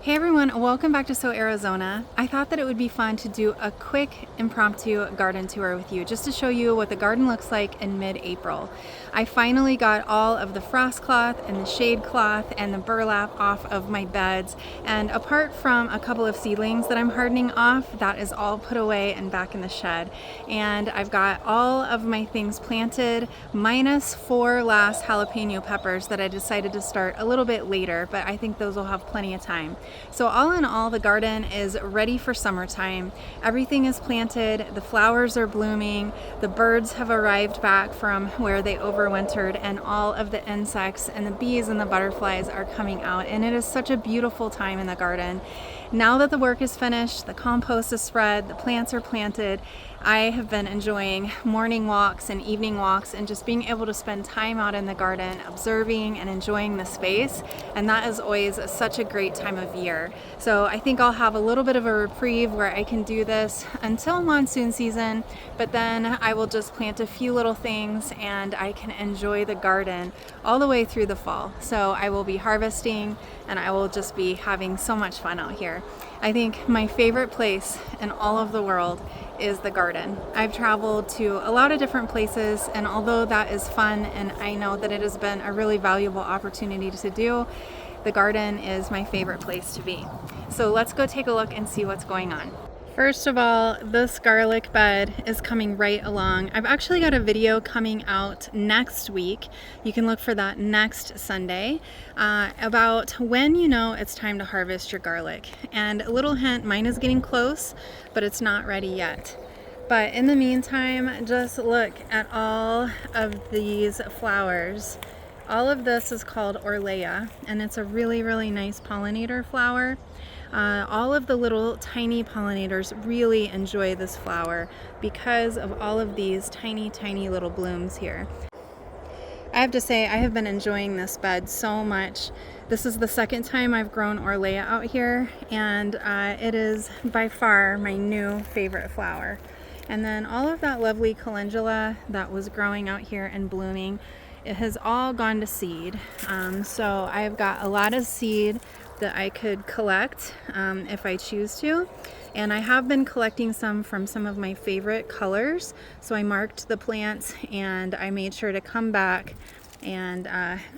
Hey everyone, welcome back to So Arizona. I thought that it would be fun to do a quick impromptu garden tour with you just to show you what the garden looks like in mid-April. I finally got all of the frost cloth and the shade cloth and the burlap off of my beds, and apart from a couple of seedlings that I'm hardening off, that is all put away and back in the shed. And I've got all of my things planted minus 4 last jalapeno peppers that I decided to start a little bit later, but I think those will have plenty of time. So all in all, the garden is ready for summertime. Everything is planted, the flowers are blooming, the birds have arrived back from where they overwintered, and all of the insects and the bees and the butterflies are coming out, and it is such a beautiful time in the garden. Now that the work is finished, the compost is spread, the plants are planted, I have been enjoying morning walks and evening walks and just being able to spend time out in the garden observing and enjoying the space, and that is always such a great time of year. So I think I'll have a little bit of a reprieve where I can do this until monsoon season, but then I will just plant a few little things and I can enjoy the garden all the way through the fall. So I will be harvesting and I will just be having so much fun out here. I think my favorite place in all of the world is the garden. I've traveled to a lot of different places, and although that is fun and I know that it has been a really valuable opportunity to do, the garden is my favorite place to be. So let's go take a look and see what's going on. First of all, this garlic bed is coming right along. I've actually got a video coming out next week. You can look for that next Sunday about when you know it's time to harvest your garlic. And a little hint, mine is getting close, but it's not ready yet. But in the meantime, just look at all of these flowers. All of this is called Orlea, and it's a really, really nice pollinator flower. All of the little tiny pollinators really enjoy this flower because of all of these tiny, tiny little blooms here. I have to say, I have been enjoying this bed so much. This is the second time I've grown Orlea out here, and it is by far my new favorite flower. And then all of that lovely calendula that was growing out here and blooming, it has all gone to seed. So I've got a lot of seed that I could collect if I choose to. And I have been collecting some from some of my favorite colors. So I marked the plants and I made sure to come back and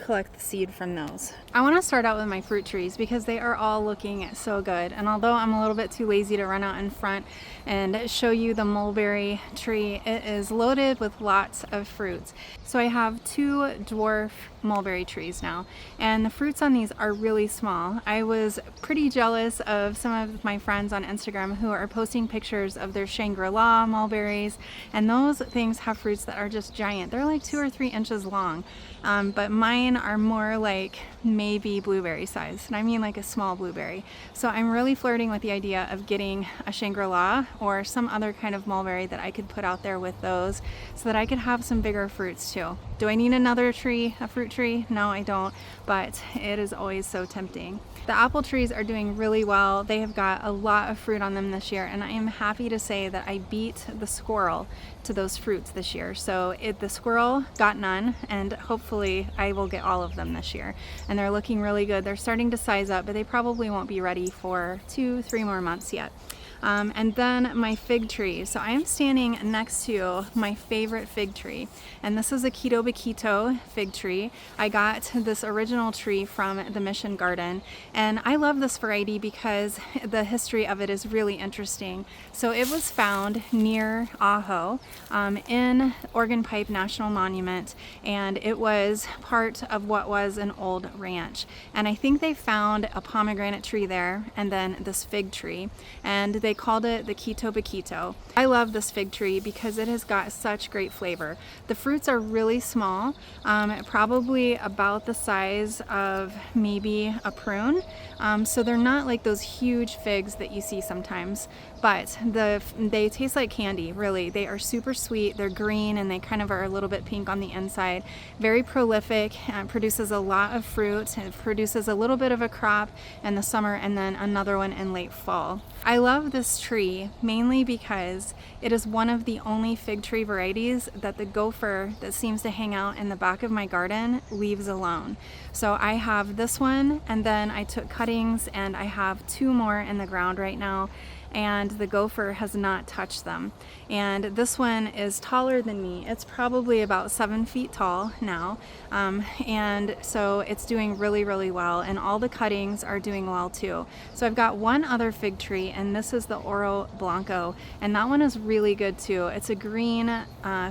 collect the seed from those. I want to start out with my fruit trees because they are all looking so good, and although I'm a little bit too lazy to run out in front and show you the mulberry tree, it is loaded with lots of fruits. So I have 2 dwarf mulberry trees now, and the fruits on these are really small. I was pretty jealous of some of my friends on Instagram who are posting pictures of their Shangri-La mulberries, and those things have fruits that are just giant. They're like 2 or 3 inches long. But mine are more like maybe blueberry size, and I mean like a small blueberry. So I'm really flirting with the idea of getting a Shangri-La or some other kind of mulberry that I could put out there with those so that I could have some bigger fruits too. Do I need another tree, a fruit tree? No, I don't, but it is always so tempting. The apple trees are doing really well. They have got a lot of fruit on them this year, and I am happy to say that I beat the squirrel to those fruits this year. So the squirrel got none, and hopefully I will get all of them this year. And they're looking really good. They're starting to size up, but they probably won't be ready for 2-3 more months yet. And then my fig tree. So I am standing next to my favorite fig tree, and this is a Quito Bequito fig tree. I got this original tree from the Mission Garden, and I love this variety because the history of it is really interesting. So it was found near Ajo in Organ Pipe National Monument, and it was part of what was an old ranch. And I think they found a pomegranate tree there and then this fig tree, and they called it the Quito Bequito. I love this fig tree because it has got such great flavor. The fruits are really small, probably about the size of maybe a prune. So they're not like those huge figs that you see sometimes, but they taste like candy, really. They are super sweet, they're green, and they kind of are a little bit pink on the inside. Very prolific, produces a lot of fruit, and it produces a little bit of a crop in the summer and then another one in late fall. I love this this tree mainly because it is one of the only fig tree varieties that the gopher that seems to hang out in the back of my garden leaves alone. So I have this one, and then I took cuttings and I have 2 more in the ground right now, and the gopher has not touched them. And this one is taller than me. It's probably about 7 feet tall now, and so it's doing really, really well, and all the cuttings are doing well too. So I've got one other fig tree, and this is the Oro Blanco, and that one is really good too. It's a green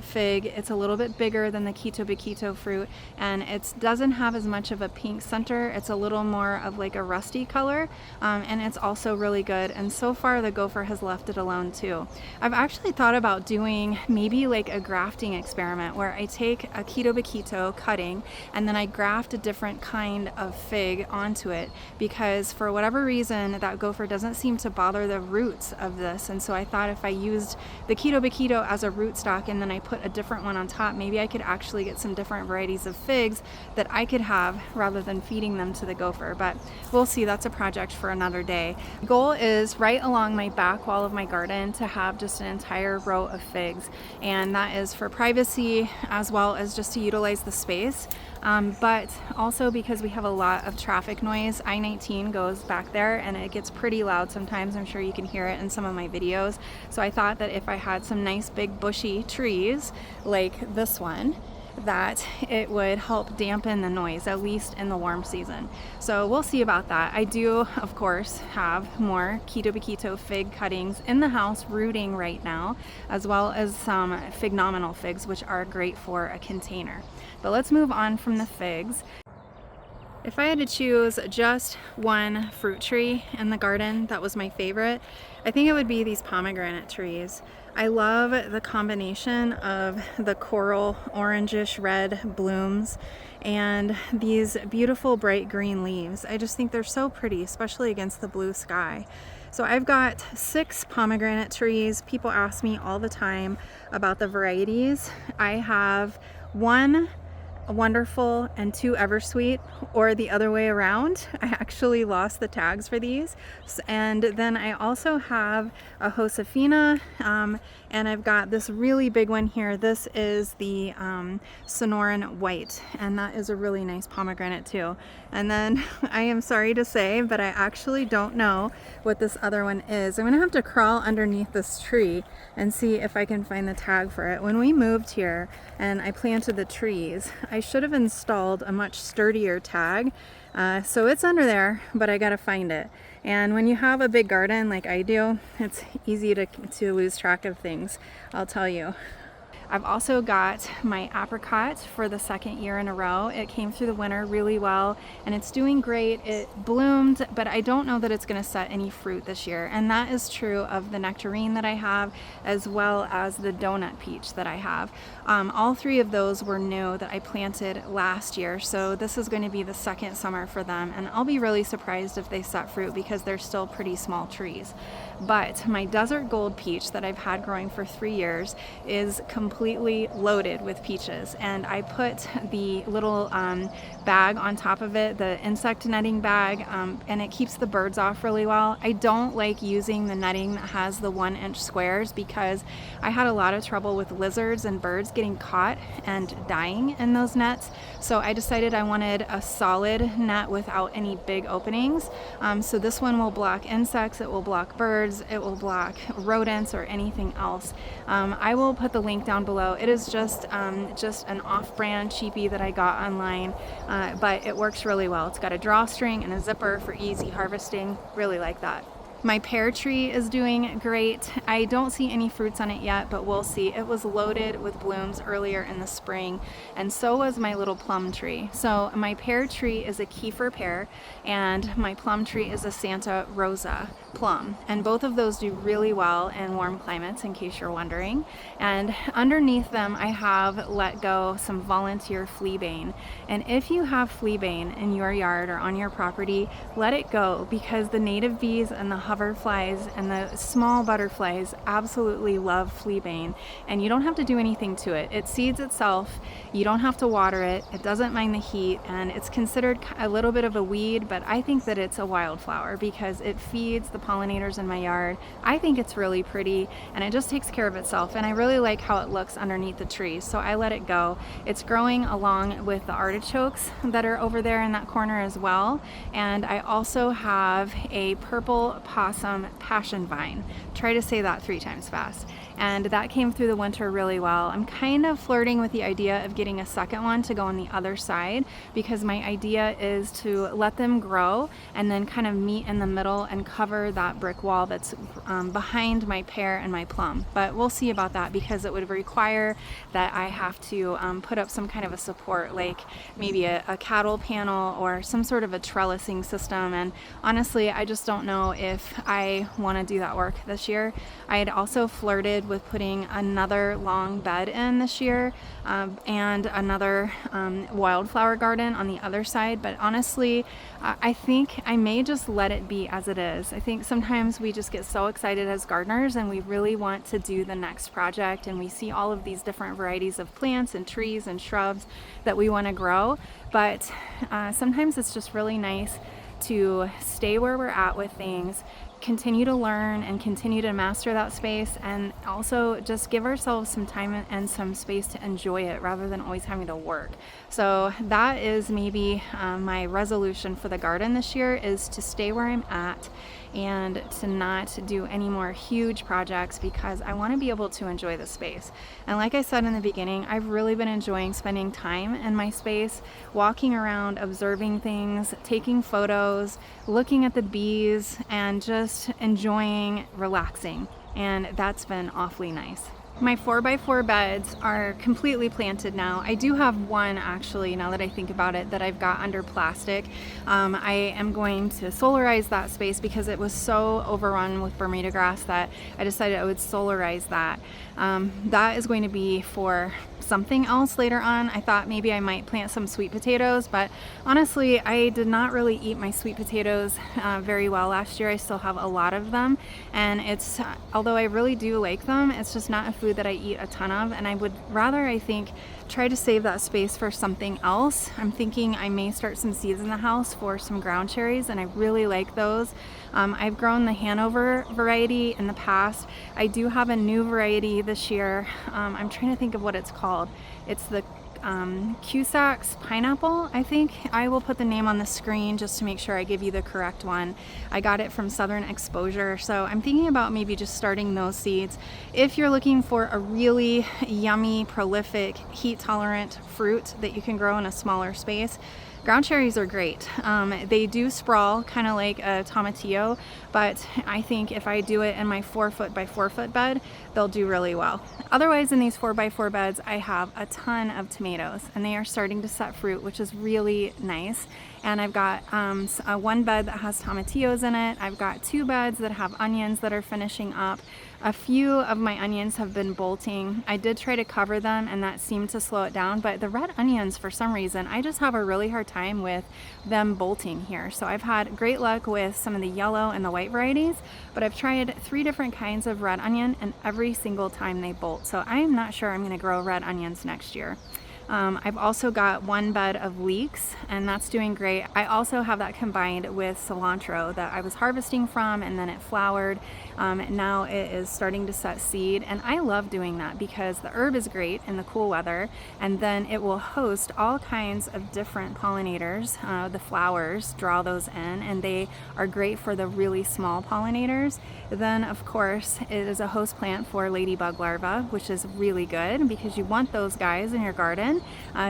fig. It's a little bit bigger than the Quito Biquito fruit, and it doesn't have as much of a pink center. It's a little more of like a rusty color, and it's also really good. And so far the gopher has left it alone too. I've actually thought about doing maybe like a grafting experiment where I take a Quito Biquito cutting and then I graft a different kind of fig onto it, because for whatever reason that gopher doesn't seem to bother the roots of this. And so I thought if I used the Quito Biquito as a rootstock and then I put a different one on top, maybe I could actually get some different varieties of figs that I could have rather than feeding them to the gopher. But we'll see, that's a project for another day. The goal is right along my back wall of my garden to have just an entire row of figs, and that is for privacy as well as just to utilize the space, but also because we have a lot of traffic noise. I-19 goes back there and it gets pretty loud sometimes. I'm sure you can hear it in some of my videos. So I thought that if I had some nice big bushy trees like this one, that it would help dampen the noise, at least in the warm season. So we'll see about that. I do, of course, have more Quito Biquito fig cuttings in the house rooting right now, as well as some phenomenal figs, which are great for a container. But let's move on from the figs. If I had to choose just one fruit tree in the garden that was my favorite, I think it would be these pomegranate trees. I love the combination of the coral orangish red blooms and these beautiful bright green leaves. I just think they're so pretty, especially against the blue sky. So I've got 6 pomegranate trees. People ask me all the time about the varieties. I have 1 Wonderful and 2 Eversweet, or the other way around. I actually lost the tags for these. And then I also have a Josefina, and I've got this really big one here. This is the Sonoran White, and that is a really nice pomegranate too. And then I am sorry to say, but I actually don't know what this other one is. I'm gonna have to crawl underneath this tree and see if I can find the tag for it. When we moved here and I planted the trees, I should have installed a much sturdier tag. So it's under there, but I gotta find it. And when you have a big garden like I do, it's easy to lose track of things, I'll tell you. I've also got my apricot for the 2nd year in a row. It came through the winter really well and it's doing great. It bloomed, but I don't know that it's going to set any fruit this year. And that is true of the nectarine that I have, as well as the donut peach that I have. All 3 of those were new that I planted last year. So this is going to be the 2nd summer for them. And I'll be really surprised if they set fruit because they're still pretty small trees. But my desert gold peach that I've had growing for 3 years is completely loaded with peaches, and I put the little bag on top of it, the insect netting bag, and it keeps the birds off really well. I don't like using the netting that has the 1-inch squares because I had a lot of trouble with lizards and birds getting caught and dying in those nets. So I decided I wanted a solid net without any big openings. So this one will block insects, it will block birds, it will block rodents or anything else. I will put the link down below. It is just an off-brand cheapie that I got online, but it works really well. It's got a drawstring and a zipper for easy harvesting. Really like that. My pear tree is doing great. I don't see any fruits on it yet, but we'll see. It was loaded with blooms earlier in the spring, and so was my little plum tree. So my pear tree is a Kiefer pear, and my plum tree is a Santa Rosa plum. And both of those do really well in warm climates, in case you're wondering. And underneath them, I have let go some volunteer fleabane. And if you have fleabane in your yard or on your property, let it go, because the native bees and the hoverflies and the small butterflies absolutely love fleabane, and you don't have to do anything to it. It seeds itself, you don't have to water it, it doesn't mind the heat, and it's considered a little bit of a weed, but I think that it's a wildflower because it feeds the pollinators in my yard. I think it's really pretty, and it just takes care of itself, and I really like how it looks underneath the trees, so I let it go. It's growing along with the artichokes that are over there in that corner as well, and I also have a purple possum passion vine. Try to say that 3 times fast. And that came through the winter really well. I'm kind of flirting with the idea of getting a second one to go on the other side, because my idea is to let them grow and then kind of meet in the middle and cover that brick wall that's behind my pear and my plum. But we'll see about that, because it would require that I have to put up some kind of a support, like maybe a cattle panel or some sort of a trellising system. And honestly, I just don't know if I want to do that work this year. I had also flirted with putting another long bed in this year, and another wildflower garden on the other side, but honestly I think I may just let it be as it is. I think sometimes we just get so excited as gardeners and we really want to do the next project, and we see all of these different varieties of plants and trees and shrubs that we want to grow, but sometimes it's just really nice to stay where we're at with things, continue to learn and continue to master that space, and also just give ourselves some time and some space to enjoy it rather than always having to work. So that is maybe my resolution for the garden this year, is to stay where I'm at and to not do any more huge projects, because I want to be able to enjoy the space. And like I said in the beginning, I've really been enjoying spending time in my space, walking around, observing things, taking photos, looking at the bees, and just enjoying relaxing. And that's been awfully nice. My 4x4 beds are completely planted now. I do have one, actually, now that I think about it, that I've got under plastic. I am going to solarize that space because it was so overrun with Bermuda grass that I decided I would solarize that. That is going to be for something else later on. I thought maybe I might plant some sweet potatoes, but honestly, I did not really eat my sweet potatoes very well last year. I still have a lot of them, and it's, although I really do like them, it's just not a food that I eat a ton of, and I would rather, I think, try to save that space for something else. I'm thinking I may start some seeds in the house for some ground cherries, and I really like those. I've grown the Hanover variety in the past. I do have a new variety this year. I'm trying to think of what it's called. It's the Cusac's pineapple, I think. I will put the name on the screen just to make sure I give you the correct one. I got it from Southern Exposure, so I'm thinking about maybe just starting those seeds. If you're looking for a really yummy, prolific, heat-tolerant fruit that you can grow in a smaller space, ground cherries are great. They do sprawl kind of like a tomatillo, but I think if I do it in my 4-foot by 4-foot bed, they'll do really well. Otherwise, in these 4x4 beds, I have a ton of tomatoes, and they are starting to set fruit, which is really nice. And I've got one bed that has tomatillos in it. I've got 2 beds that have onions that are finishing up. A few of my onions have been bolting. I did try to cover them, and that seemed to slow it down, but the red onions, for some reason, I just have a really hard time with them bolting here. So I've had great luck with some of the yellow and the white varieties, but I've tried 3 different kinds of red onion, and every single time they bolt. So I am not sure I'm going to grow red onions next year. I've also got 1 bed of leeks, and that's doing great. I also have that combined with cilantro that I was harvesting from, and then it flowered. Now it is starting to set seed, and I love doing that because the herb is great in the cool weather, and then it will host all kinds of different pollinators. The flowers draw those in, and they are great for the really small pollinators. Then, of course, it is a host plant for ladybug larvae, which is really good because you want those guys in your garden.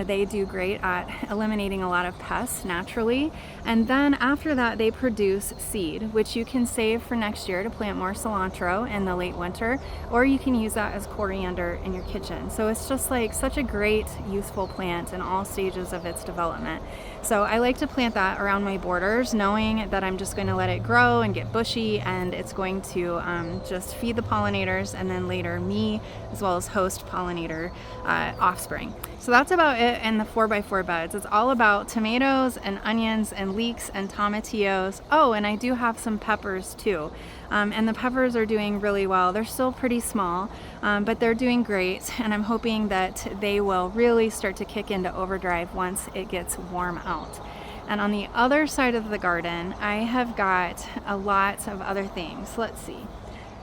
They do great at eliminating a lot of pests naturally. And then after that, they produce seed, which you can save for next year to plant more cilantro in the late winter, or you can use that as coriander in your kitchen. So it's just like such a great, useful plant in all stages of its development. So I like to plant that around my borders, knowing that I'm just going to let it grow and get bushy, and it's going to just feed the pollinators, and then later me, as well as host pollinator offspring. So that's about it in the 4x4 beds. It's all about tomatoes and onions and leeks and tomatillos. Oh, and I do have some peppers too. And the peppers are doing really well. They're still pretty small, but they're doing great. And I'm hoping that they will really start to kick into overdrive once it gets warm out. And on the other side of the garden, I have got a lot of other things. Let's see.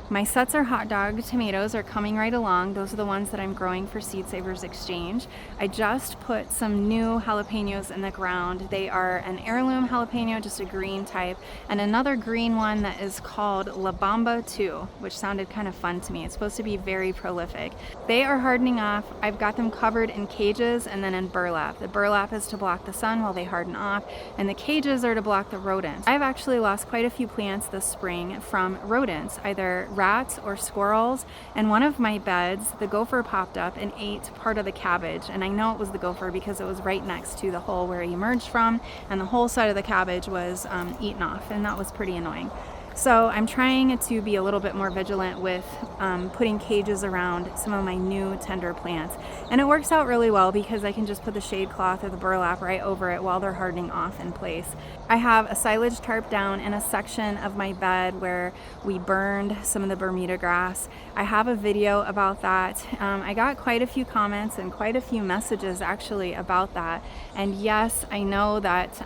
My Setzer hot dog tomatoes are coming right along. Those are the ones that I'm growing for Seed Savers Exchange. I just put some new jalapenos in the ground. They are an heirloom jalapeno, just a green type, and another green one that is called La Bamba 2, which sounded kind of fun to me. It's supposed to be very prolific. They are hardening off. I've got them covered in cages and then in burlap. The burlap is to block the sun while they harden off, and the cages are to block the rodents. I've actually lost quite a few plants this spring from rodents, either rats or squirrels. And one of my beds, the gopher popped up and ate part of the cabbage, and I know it was the gopher because it was right next to the hole where he emerged from, and the whole side of the cabbage was eaten off, and that was pretty annoying. So I'm trying to be a little bit more vigilant with putting cages around some of my new tender plants. And it works out really well because I can just put the shade cloth or the burlap right over it while they're hardening off in place. I have a silage tarp down in a section of my bed where we burned some of the Bermuda grass. I have a video about that. I got quite a few comments and quite a few messages actually about that. And yes, I know that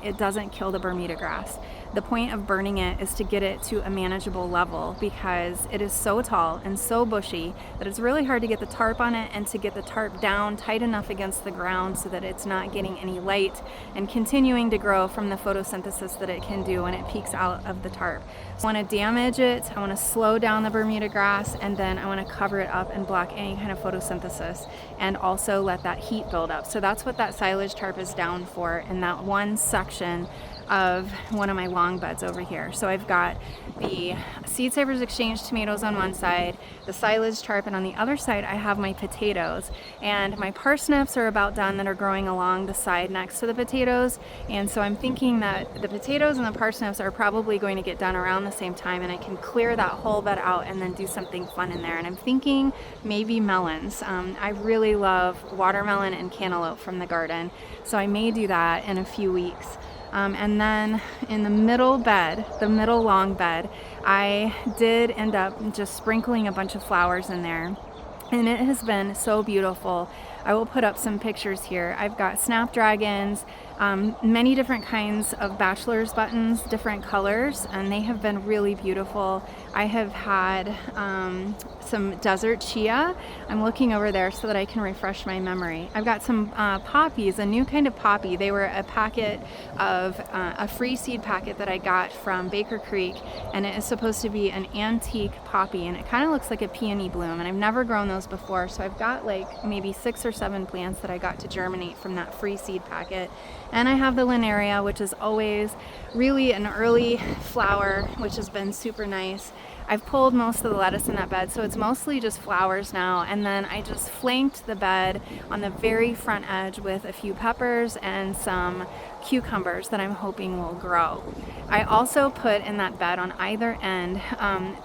it doesn't kill the Bermuda grass. The point of burning it is to get it to a manageable level because it is so tall and so bushy that it's really hard to get the tarp on it and to get the tarp down tight enough against the ground so that it's not getting any light and continuing to grow from the photosynthesis that it can do when it peeks out of the tarp. I want to damage it, I want to slow down the Bermuda grass, and then I want to cover it up and block any kind of photosynthesis and also let that heat build up. So that's what that silage tarp is down for in that one section of one of my long beds over here. So I've got the Seed Savers Exchange tomatoes on one side, the silage tarp, and on the other side I have my potatoes. And my parsnips are about done that are growing along the side next to the potatoes. And so I'm thinking that the potatoes and the parsnips are probably going to get done around the same time, and I can clear that whole bed out and then do something fun in there. And I'm thinking maybe melons. I really love watermelon and cantaloupe from the garden, so I may do that in a few weeks. And then in the middle bed, the middle long bed, I did end up just sprinkling a bunch of flowers in there. And it has been so beautiful. I will put up some pictures here. I've got snapdragons, many different kinds of bachelor's buttons, different colors, and they have been really beautiful. I have had some desert chia. I'm looking over there so that I can refresh my memory. I've got some poppies, a new kind of poppy. They were a packet of a free seed packet that I got from Baker Creek, and it is supposed to be an antique poppy, and it kind of looks like a peony bloom, and I've never grown those before, so I've got like maybe 6 or 7 plants that I got to germinate from that free seed packet. And I have the Linaria, which is always really an early flower, which has been super nice. I've pulled most of the lettuce in that bed, so it's mostly just flowers now. And then I just flanked the bed on the very front edge with a few peppers and some cucumbers that I'm hoping will grow. I also put in that bed on either end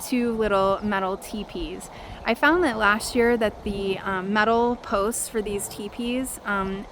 2 little metal teepees. I found that last year that the metal posts for these teepees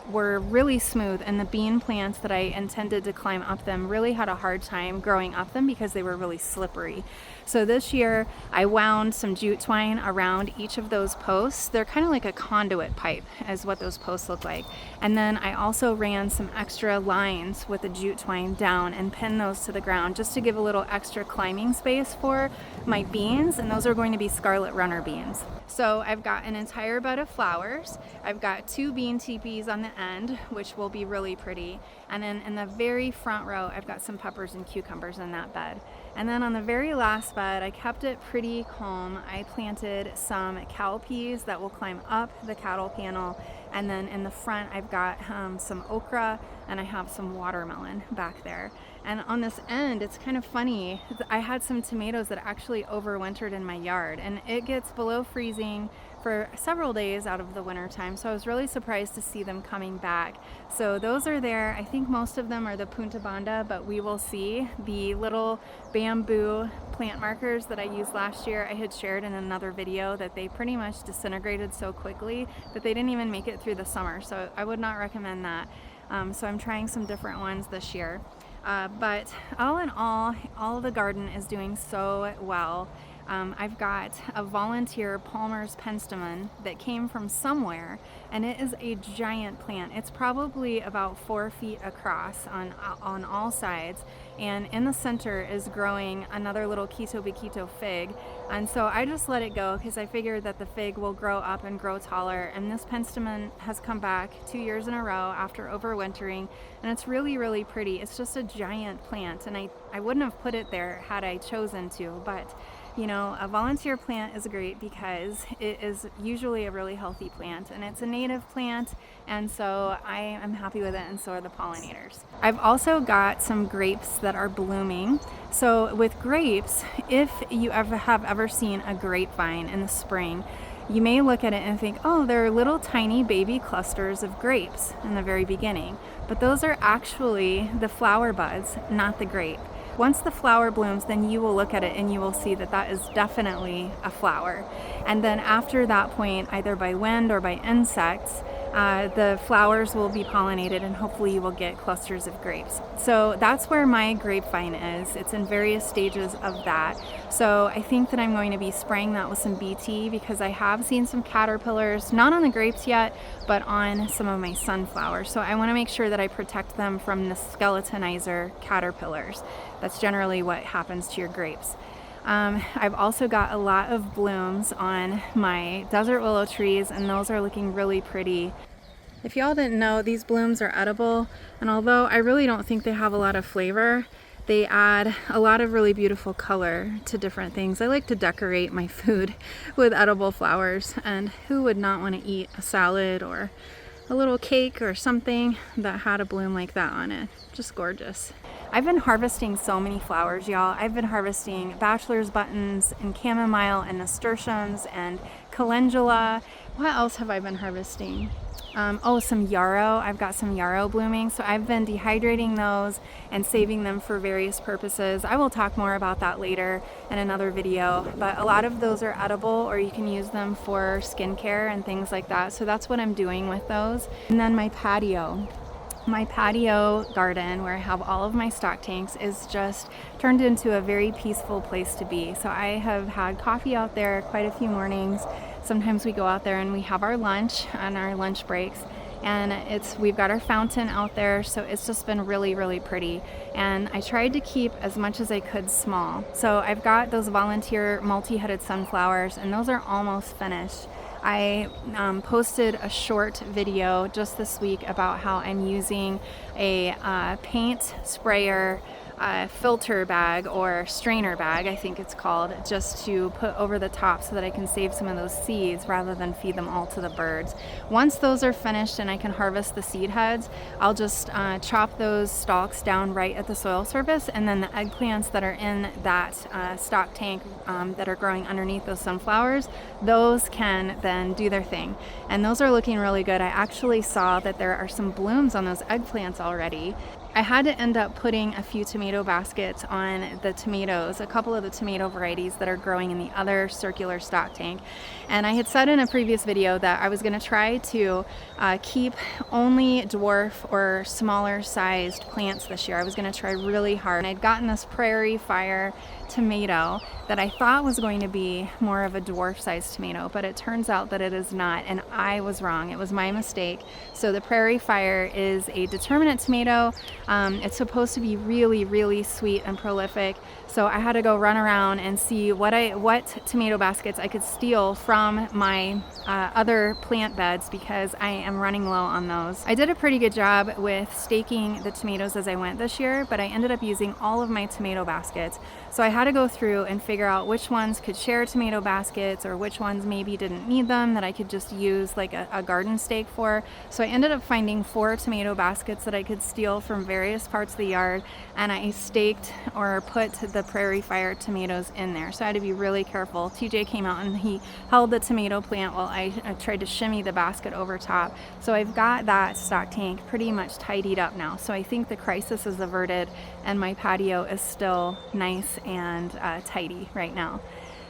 were really smooth, and the bean plants that I intended to climb up them really had a hard time growing up them because they were really slippery. So this year I wound some jute twine around each of those posts. They're kind of like a conduit pipe is what those posts look like. And then I also ran some extra lines with the jute twine down and pinned those to the ground just to give a little extra climbing space for my beans, and those are going to be scarlet runner beans. So I've got an entire bed of flowers. I've got 2 bean teepees on the end, which will be really pretty. And then in the very front row, I've got some peppers and cucumbers in that bed. And then on the very last bed, I kept it pretty calm. I planted some cowpeas that will climb up the cattle panel. And then in the front, I've got some okra, and I have some watermelon back there. And on this end, it's kind of funny. I had some tomatoes that actually overwintered in my yard, and it gets below freezing for several days out of the winter time, so I was really surprised to see them coming back. So those are there. I think most of them are the Punta Banda, but we will see. The little bamboo plant markers that I used last year. I had shared in another video that they pretty much disintegrated so quickly that they didn't even make it through the summer, so I would not recommend that. So I'm trying some different ones this year. But all in all the garden is doing so well. I've got a volunteer Palmer's penstemon that came from somewhere, and it is a giant plant. It's probably about 4 feet across on all sides, and in the center is growing another little Quito Biquito fig. And so I just let it go because I figured that the fig will grow up and grow taller, and this penstemon has come back 2 years in a row after overwintering, and it's really, really pretty. It's just a giant plant, and I wouldn't have put it there had I chosen to, but you know, a volunteer plant is great because it is usually a really healthy plant, and it's a native plant, and so I am happy with it, and so are the pollinators. I've also got some grapes that are blooming. So with grapes, if you have ever seen a grapevine in the spring, you may look at it and think, oh, they're little tiny baby clusters of grapes in the very beginning, but those are actually the flower buds, not the grape. Once the flower blooms, then you will look at it and you will see that that is definitely a flower. And then after that point, either by wind or by insects, the flowers will be pollinated, and hopefully you will get clusters of grapes. So that's where my grapevine is. It's in various stages of that. So I think that I'm going to be spraying that with some BT because I have seen some caterpillars, not on the grapes yet, but on some of my sunflowers. So I want to make sure that I protect them from the skeletonizer caterpillars. That's generally what happens to your grapes. I've also got a lot of blooms on my desert willow trees, and those are looking really pretty. If y'all didn't know, these blooms are edible, and although I really don't think they have a lot of flavor, they add a lot of really beautiful color to different things. I like to decorate my food with edible flowers, and who would not want to eat a salad or a little cake or something that had a bloom like that on it? Just gorgeous. I've been harvesting so many flowers, y'all. I've been harvesting bachelor's buttons and chamomile and nasturtiums and calendula. What else have I been harvesting? Oh, some yarrow. I've got some yarrow blooming, so I've been dehydrating those and saving them for various purposes. I will talk more about that later in another video, but a lot of those are edible, or you can use them for skincare and things like that. So that's what I'm doing with those. And then my patio garden, where I have all of my stock tanks, is just turned into a very peaceful place to be. So I have had coffee out there quite a few mornings. Sometimes we go out there and we have our lunch on our lunch breaks, and we've got our fountain out there, so it's just been really, really pretty. And I tried to keep as much as I could small. So I've got those volunteer multi-headed sunflowers, and those are almost finished. I posted a short video just this week about how I'm using a paint sprayer filter bag, or strainer bag I think it's called, just to put over the top so that I can save some of those seeds rather than feed them all to the birds. Once those are finished and I can harvest the seed heads, I'll just chop those stalks down right at the soil surface, and then the eggplants that are in that stock tank that are growing underneath those sunflowers, those can then do their thing. And those are looking really good. I actually saw that there are some blooms on those eggplants already. I had to end up putting a few tomato baskets on the tomatoes, a couple of the tomato varieties that are growing in the other circular stock tank. And I had said in a previous video that I was going to try to keep only dwarf or smaller sized plants this year. I was going to try really hard. And I'd gotten this prairie fire tomato that I thought was going to be more of a dwarf sized tomato, but it turns out that it is not, and I was wrong. It was my mistake. So the prairie fire is a determinate tomato. It's supposed to be really, really sweet and prolific. So I had to go run around and see what tomato baskets I could steal from my other plant beds, because I am running low on those. I did a pretty good job with staking the tomatoes as I went this year, but I ended up using all of my tomato baskets. So I had to go through and figure out which ones could share tomato baskets, or which ones maybe didn't need them, that I could just use like a garden stake for. So I ended up finding 4 tomato baskets that I could steal from various parts of the yard, and I staked or put the prairie fire tomatoes in there. So I had to be really careful. TJ came out and he held the tomato plant while I tried to shimmy the basket over top. So I've got that stock tank pretty much tidied up now. So I think the crisis is averted and my patio is still nice and tidy right now.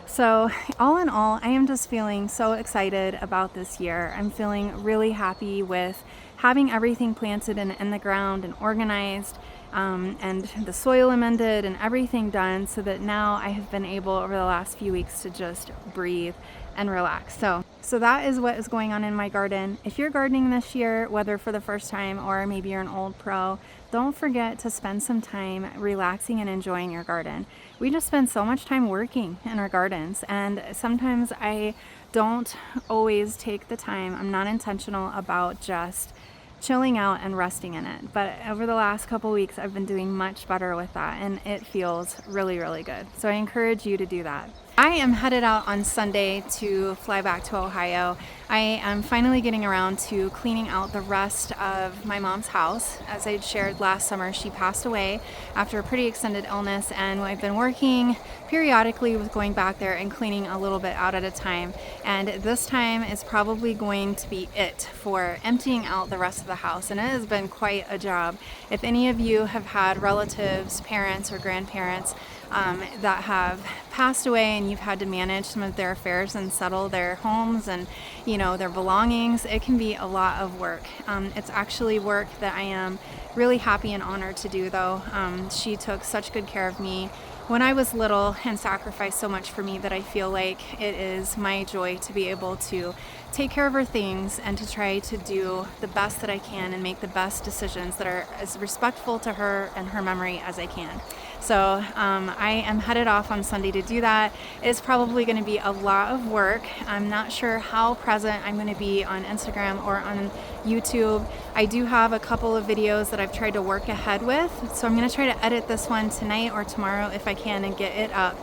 So all in all, I am just feeling so excited about this year. I'm feeling really happy with having everything planted and in the ground and organized, and the soil amended and everything done, so that now I have been able over the last few weeks to just breathe and relax. So that is what is going on in my garden. If you're gardening this year, whether for the first time or maybe you're an old pro, don't forget to spend some time relaxing and enjoying your garden. We just spend so much time working in our gardens, and sometimes I don't always take the time. I'm not intentional about just chilling out and resting in it. But over the last couple weeks, I've been doing much better with that, and it feels really, really good. So I encourage you to do that. I am headed out on Sunday to fly back to Ohio. I am finally getting around to cleaning out the rest of my mom's house. As I shared last summer, she passed away after a pretty extended illness, and I've been working periodically with going back there and cleaning a little bit out at a time. And this time is probably going to be it for emptying out the rest of the house, and it has been quite a job. If any of you have had relatives, parents, or grandparents that have passed away and you've had to manage some of their affairs and settle their homes and their belongings, it can be a lot of work. It's actually work that I am really happy and honored to do, though. She took such good care of me when I was little and sacrificed so much for me that I feel like it is my joy to be able to take care of her things and to try to do the best that I can and make the best decisions that are as respectful to her and her memory as I can. So I am headed off on Sunday to do that. It's probably going to be a lot of work. I'm not sure how present I'm going to be on Instagram or on YouTube. I do have a couple of videos that I've tried to work ahead with, so I'm going to try to edit this one tonight or tomorrow if I can and get it up.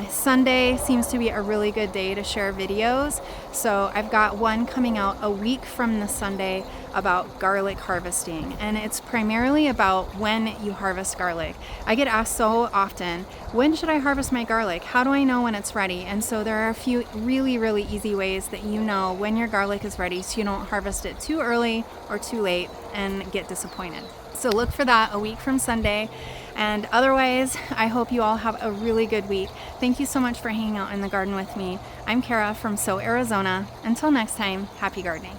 Sunday seems to be a really good day to share videos, so I've got one coming out a week from the Sunday about garlic harvesting, and it's primarily about when you harvest garlic. I get asked so often, when should I harvest my garlic? How do I know when it's ready? And so there are a few really, really easy ways that you know when your garlic is ready, so you don't harvest it too early or too late and get disappointed. So look for that a week from Sunday. And otherwise, I hope you all have a really good week. Thank you so much for hanging out in the garden with me. I'm Kara from Arizona. Until next time, happy gardening.